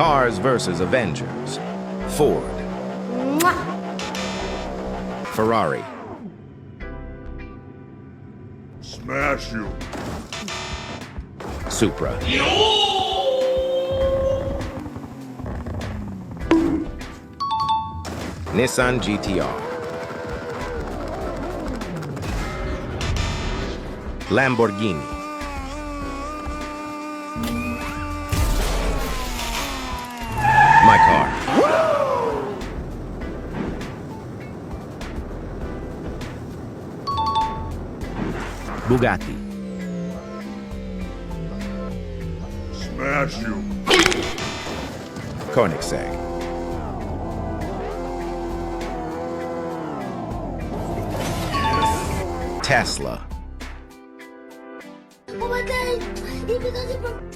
Cars versus Avengers. Ford. Ferrari. Smash you. Supra. Nissan GTR. Lamborghini. My car. Bugatti. Smash you. Koenigsegg. Tesla. Oh my god! He becomes